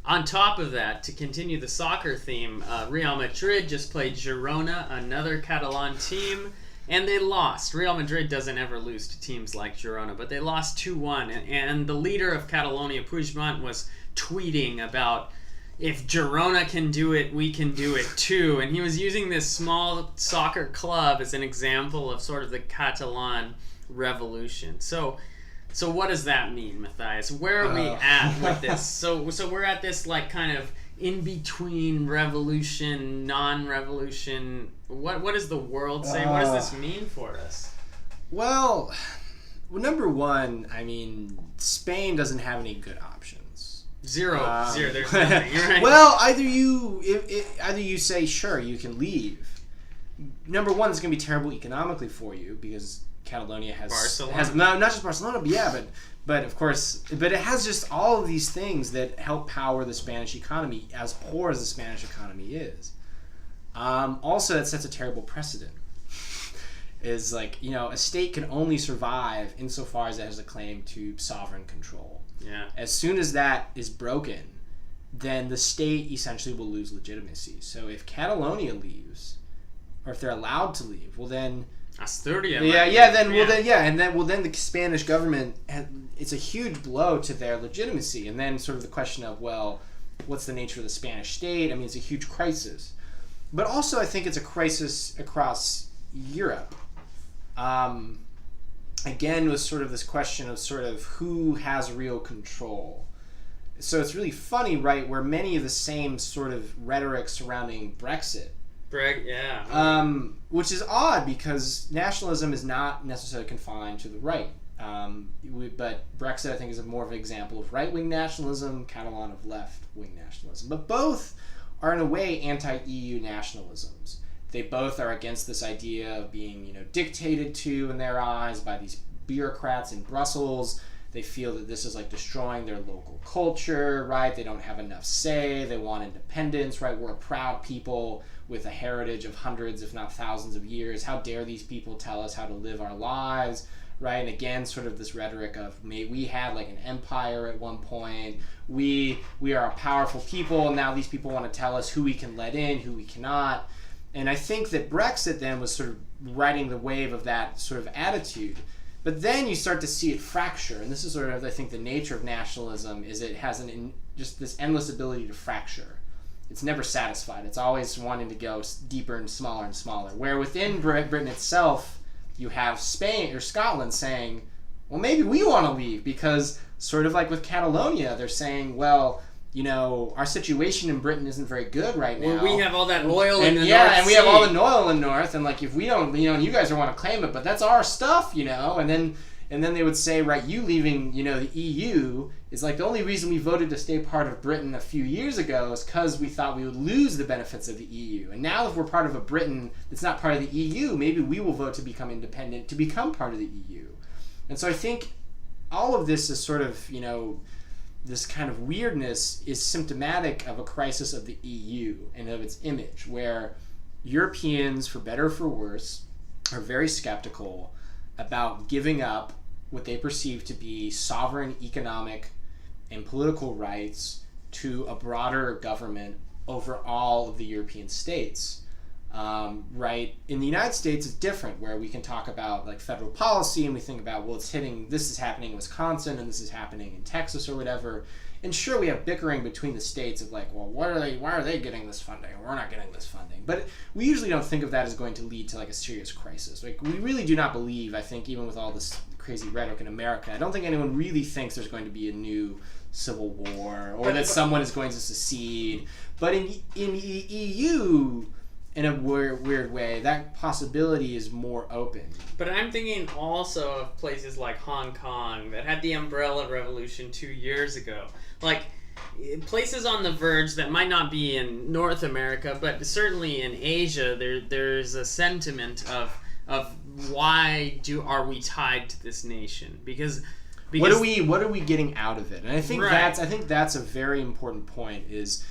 On top of that, to continue the soccer theme, Real Madrid just played Girona, another Catalan team. And they lost. Real Madrid doesn't ever lose to teams like Girona, but they lost 2-1. And the leader of Catalonia, Puigdemont, was tweeting about, if Girona can do it, we can do it too. And he was using this small soccer club as an example of sort of the Catalan revolution. So what does that mean, Matthias? Where are we at with this? So we're at this kind of in-between revolution, non-revolution. What does the world say? What does this mean for us? Well, number one, Spain doesn't have any good options. Zero. There's nothing. You're right. Well, either you say, sure, you can leave. Number one, it's going to be terrible economically for you because Catalonia has not just Barcelona, but of course, but it has just all of these things that help power the Spanish economy, as poor as the Spanish economy is. Also, it sets a terrible precedent. Is a state can only survive insofar as it has a claim to sovereign control. Yeah. As soon as that is broken, then the state essentially will lose legitimacy. So if Catalonia leaves, or if they're allowed to leave, well then Asturias. Then the Spanish government it's a huge blow to their legitimacy. And then sort of the question of, well, what's the nature of the Spanish state? It's a huge crisis. But also I think it's a crisis across Europe. Again, with sort of this question of sort of who has real control. So it's really funny, right, where many of the same sort of rhetoric surrounding Brexit. Which is odd because nationalism is not necessarily confined to the right. But Brexit, I think, is more of an example of right-wing nationalism, Catalan of left-wing nationalism. But both are, in a way, anti-EU nationalisms. They both are against this idea of being, dictated to in their eyes by these bureaucrats in Brussels. They feel that this is destroying their local culture, right? They don't have enough say. They want independence, right? We're a proud people with a heritage of hundreds, if not thousands of years. How dare these people tell us how to live our lives, right? And again, sort of this rhetoric of, we had an empire at one point. We are a powerful people, and now these people want to tell us who we can let in, who we cannot. And I think that Brexit then was sort of riding the wave of that sort of attitude. But then you start to see it fracture, and this is sort of, I think, the nature of nationalism is it has just this endless ability to fracture. It's never satisfied. It's always wanting to go deeper and smaller. Where within Britain itself, you have Spain or Scotland saying, well, maybe we want to leave because sort of like with Catalonia, they're saying, well, our situation in Britain isn't very good right now. Well, we have all that oil in the North and we have Sea. all the oil in the North, and if we don't, you guys don't want to claim it, but that's our stuff, and then And then they would say, right, you leaving, the EU is like the only reason we voted to stay part of Britain a few years ago is because we thought we would lose the benefits of the EU. And now if we're part of a Britain that's not part of the EU, maybe we will vote to become independent to become part of the EU. And so I think all of this is sort of, this kind of weirdness is symptomatic of a crisis of the EU and of its image, where Europeans, for better or for worse, are very skeptical about giving up what they perceive to be sovereign economic and political rights to a broader government over all of the European states. Right? In the United States, it's different, where we can talk about like federal policy and we think about, well, this is happening in Wisconsin and this is happening in Texas or whatever. And sure, we have bickering between the states of like, well, why are they getting this funding? We're not getting this funding. But we usually don't think of that as going to lead to like a serious crisis. Like, we really do not believe, I think, even with all this crazy rhetoric in America, I don't think anyone really thinks there's going to be a new civil war or that someone is going to secede. But in the EU, in a weird way, that possibility is more open. But I'm thinking also of places like Hong Kong that had the Umbrella Revolution 2 years ago. Like, places on the verge that might not be in North America, but certainly in Asia, there's a sentiment of why are we tied to this nation? Because what are we getting out of it? And I think that's a very important point. Is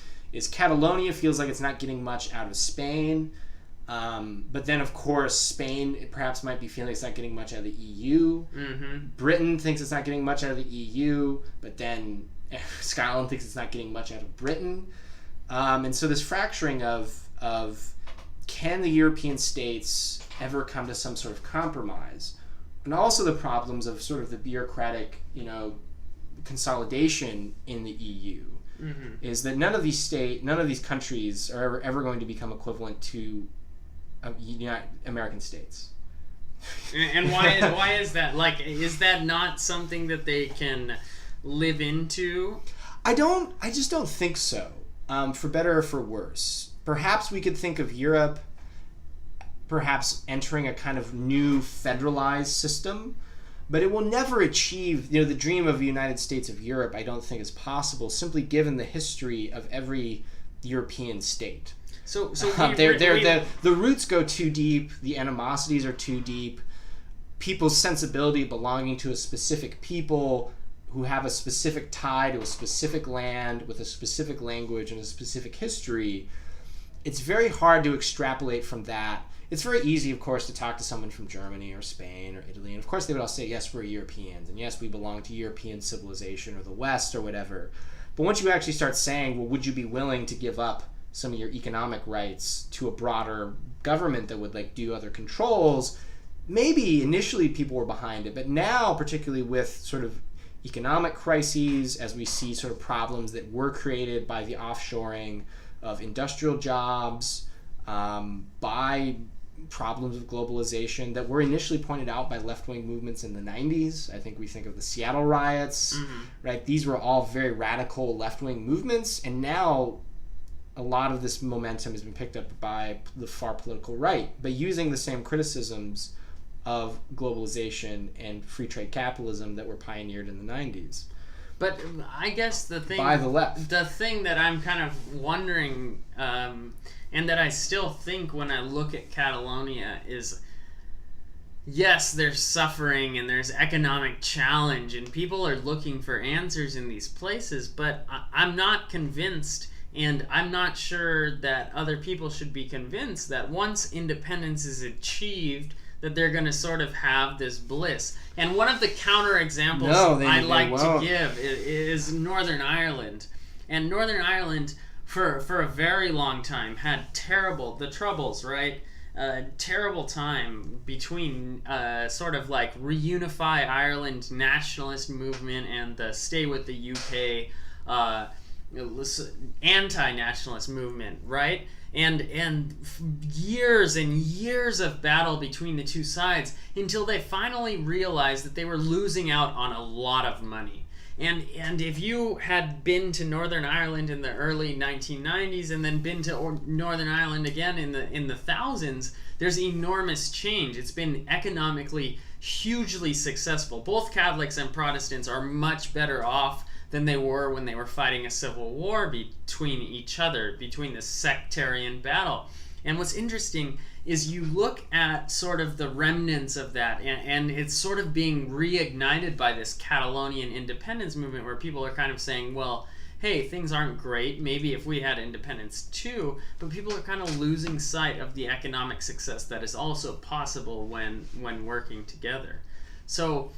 Catalonia feels like it's not getting much out of Spain, but then of course Spain perhaps might be feeling it's not getting much out of the EU. Mm-hmm. Britain thinks it's not getting much out of the EU, but then Scotland thinks it's not getting much out of Britain, and so this fracturing of can the European states ever come to some sort of compromise, and also the problems of sort of the bureaucratic consolidation in the EU. Mm-hmm. Is that none of these countries are ever going to become equivalent to American states. And why is that? Like, is that not something that they can live into? I just don't think so. For better or for worse. Perhaps we could think of Europe perhaps entering a kind of new federalized system, but it will never achieve, the dream of the United States of Europe, I don't think is possible, simply given the history of every European state. So the roots go too deep, the animosities are too deep, people's sensibility belonging to a specific people who have a specific tie to a specific land with a specific language and a specific history, it's very hard to extrapolate from that. It's very easy, of course, to talk to someone from Germany or Spain or Italy, and of course they would all say, yes, we're Europeans, and yes, we belong to European civilization or the West or whatever. But once you actually start saying, well, would you be willing to give up some of your economic rights to a broader government that would do other controls, maybe initially people were behind it, but now, particularly with sort of economic crises, as we see sort of problems that were created by the offshoring of industrial jobs, by problems of globalization that were initially pointed out by left-wing movements in the 90s. I think we think of the Seattle riots, right? These were all very radical left-wing movements, and now a lot of this momentum has been picked up by the far political right, but using the same criticisms of globalization and free trade capitalism that were pioneered in the 90s. But I guess the thing by the left. The thing that I'm kind of wondering, and that I still think when I look at Catalonia is, yes, there's suffering and there's economic challenge and people are looking for answers in these places, but I'm not convinced, and I'm not sure that other people should be convinced that once independence is achieved, that they're going to sort of have this bliss. And one of the counter examples I like to give is Northern Ireland. And Northern Ireland, for a very long time, had the Troubles, right? Terrible time between sort of like reunify Ireland nationalist movement and the stay with the UK anti-nationalist movement, right? And years and years of battle between the two sides until they finally realized that they were losing out on a lot of money. And if you had been to Northern Ireland in the early 1990s and then been to Northern Ireland again in the thousands, there's enormous change. It's been economically hugely successful. Both Catholics and Protestants are much better off than they were when they were fighting a civil war between each other, between the sectarian battle. And what's interesting is you look at sort of the remnants of that, and it's sort of being reignited by this Catalonian independence movement, where people are kind of saying, well, hey, things aren't great, maybe if we had independence too, but people are kind of losing sight of the economic success that is also possible when working together. So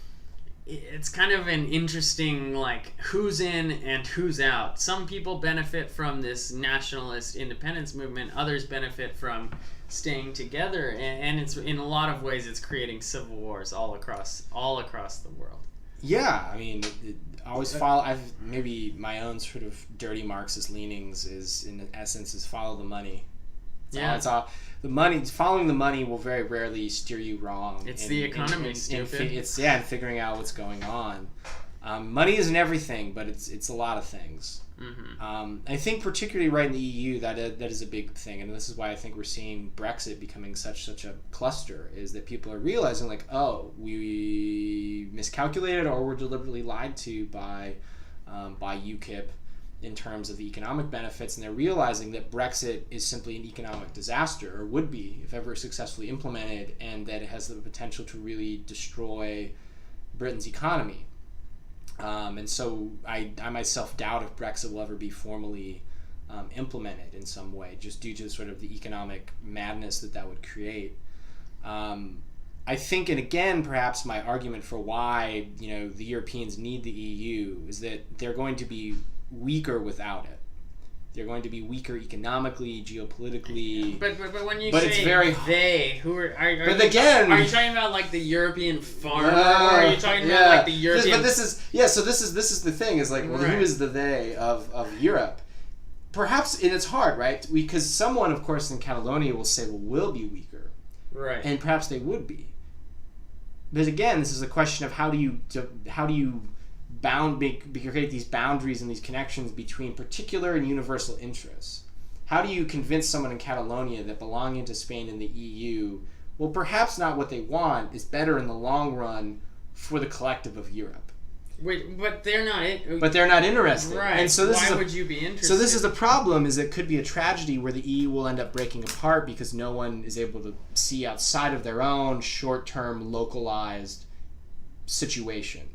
it's kind of an interesting, like, who's in and who's out. Some people benefit from this nationalist independence movement, others benefit from staying together, and it's, in a lot of ways, it's creating civil wars all across the world. Yeah, I mean, it always follow. Maybe my own sort of dirty Marxist leanings is, in essence, is follow the money. It's all the money. Following the money will very rarely steer you wrong. It's the economy, stupid. And figuring out what's going on. Money isn't everything, but it's a lot of things. Mm-hmm. I think particularly right in the EU that is a big thing, and this is why I think we're seeing Brexit becoming such a cluster, is that people are realizing, like, oh, we miscalculated or were deliberately lied to by UKIP in terms of the economic benefits, and they're realizing that Brexit is simply an economic disaster, or would be if ever successfully implemented, and that it has the potential to really destroy Britain's economy. And so I myself doubt if Brexit will ever be formally implemented in some way, just due to sort of the economic madness that would create. I think, and again, perhaps my argument for why the Europeans need the EU is that they're going to be weaker without it. They're going to be weaker economically, geopolitically. But when you say it's very, they, who are you talking about, like, the European farmer, or are you talking about, like, the European? This is the thing, is like, well, right. Who is the they of Europe? Perhaps, and it's hard, right? Because someone, of course, in Catalonia will say, well, we'll be weaker, right? And perhaps they would be. But again, this is a question of how do you create these boundaries and these connections between particular and universal interests. How do you convince someone in Catalonia that belonging to Spain and the EU, well, perhaps not what they want, is better in the long run for the collective of Europe? Wait, but they're not interested. Right. And so why would you be interested? So this is the problem, is it could be a tragedy where the EU will end up breaking apart because no one is able to see outside of their own short-term, localized situation,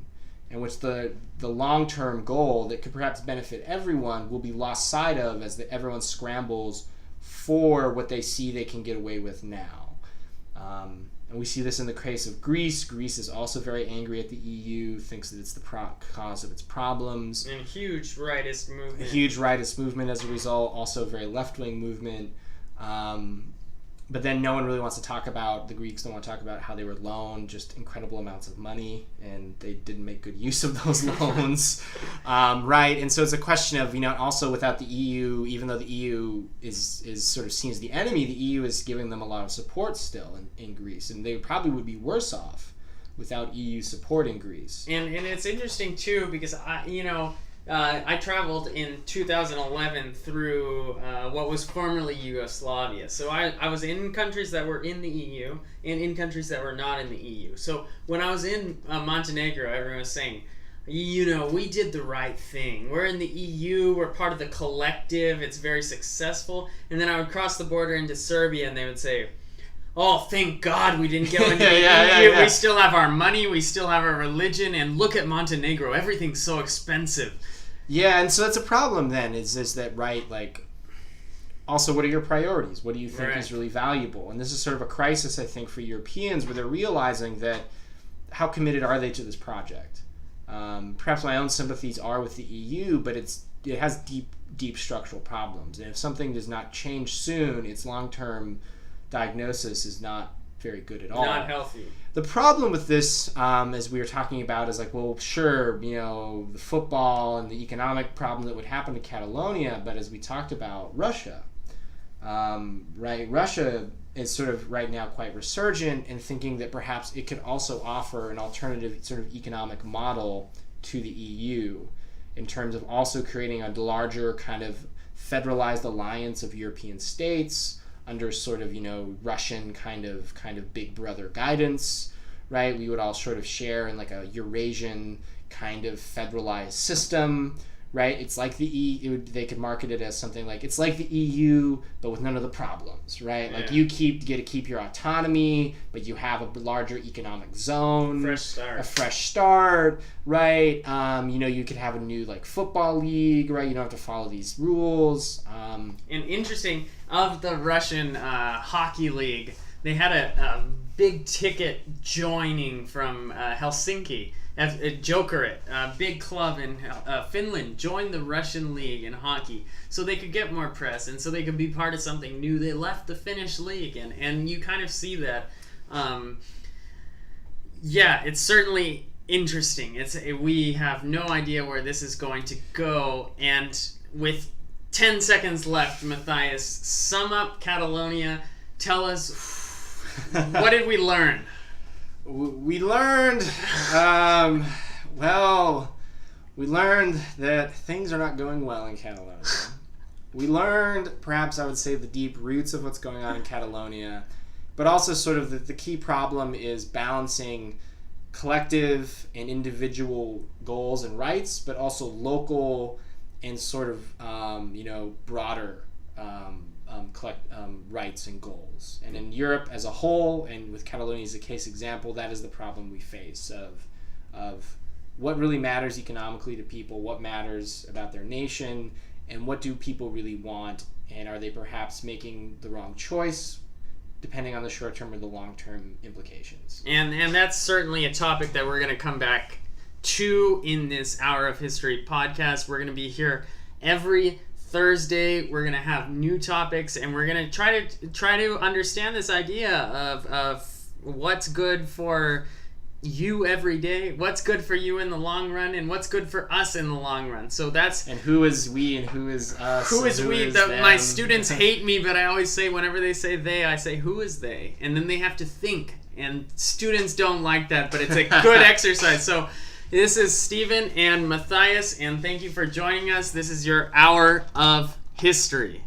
in which the long-term goal that could perhaps benefit everyone will be lost sight of as everyone scrambles for what they see they can get away with now. And we see this in the case of Greece. Greece is also very angry at the EU, thinks that it's the cause of its problems. And a huge rightist movement. A huge rightist movement as a result, also a very left-wing movement. But then no one really wants to talk about, the Greeks don't want to talk about how they were loaned just incredible amounts of money, and they didn't make good use of those loans. Right, and so it's a question of, also without the EU, even though the EU is sort of seen as the enemy, the EU is giving them a lot of support still in Greece, and they probably would be worse off without EU support in Greece. And it's interesting too, because I traveled in 2011 through what was formerly Yugoslavia. So I was in countries that were in the EU and in countries that were not in the EU. So when I was in Montenegro, everyone was saying, we did the right thing. We're in the EU, we're part of the collective, it's very successful. And then I would cross the border into Serbia and they would say, oh, thank God we didn't go into the EU. Yeah. We still have our money, we still have our religion, and look at Montenegro, everything's so expensive. Yeah, and so that's a problem then, is that, right, like, also what are your priorities? What do you think is really valuable? And this is sort of a crisis, I think, for Europeans, where they're realizing that how committed are they to this project? Perhaps my own sympathies are with the EU, but it has deep structural problems. And if something does not change soon, its long-term diagnosis is not very good at all. Not healthy. The problem with this, as we were talking about, is like, well, sure, the football and the economic problem that would happen to Catalonia, but as we talked about, Russia, right? Russia is sort of right now quite resurgent in thinking that perhaps it could also offer an alternative sort of economic model to the EU in terms of also creating a larger kind of federalized alliance of European states under sort of, Russian kind of big brother guidance, right? We would all sort of share in like a Eurasian kind of federalized system, right? It's like they could market it as something like, it's like the EU, but with none of the problems, right? Yeah. Like you get to keep your autonomy, but you have a larger economic zone. A fresh start, right? You could have a new like football league, right? You don't have to follow these rules. And interesting, of the Russian hockey league, they had a big ticket joining from Helsinki. Jokerit, a big club in Finland, joined the Russian league in hockey so they could get more press and so they could be part of something new. They left the Finnish league, and you kind of see that. It's certainly interesting. We have no idea where this is going to go, and with 10 seconds left, Matthias, sum up Catalonia. Tell us, what did we learn? We learned, we learned that things are not going well in Catalonia. We learned, perhaps I would say, the deep roots of what's going on in Catalonia, but also sort of the key problem is balancing collective and individual goals and rights, but also local and sort of, broader rights and goals. And in Europe as a whole, and with Catalonia as a case example, that is the problem we face of what really matters economically to people, what matters about their nation, and what do people really want, and are they perhaps making the wrong choice depending on the short-term or the long-term implications. And that's certainly a topic that we're going to come back to in this Hour of History podcast. We're going to be here every Thursday. We're going to have new topics, and we're going to try to understand this idea of what's good for you every day, what's good for you in the long run, and what's good for us in the long run. So that's... And who is we and who is us? Who is we? Them. My students hate me, but I always say, whenever they say they, I say, who is they? And then they have to think. And students don't like that, but it's a good exercise. So this is Stephen and Matthias, and thank you for joining us. This is your Hour of History.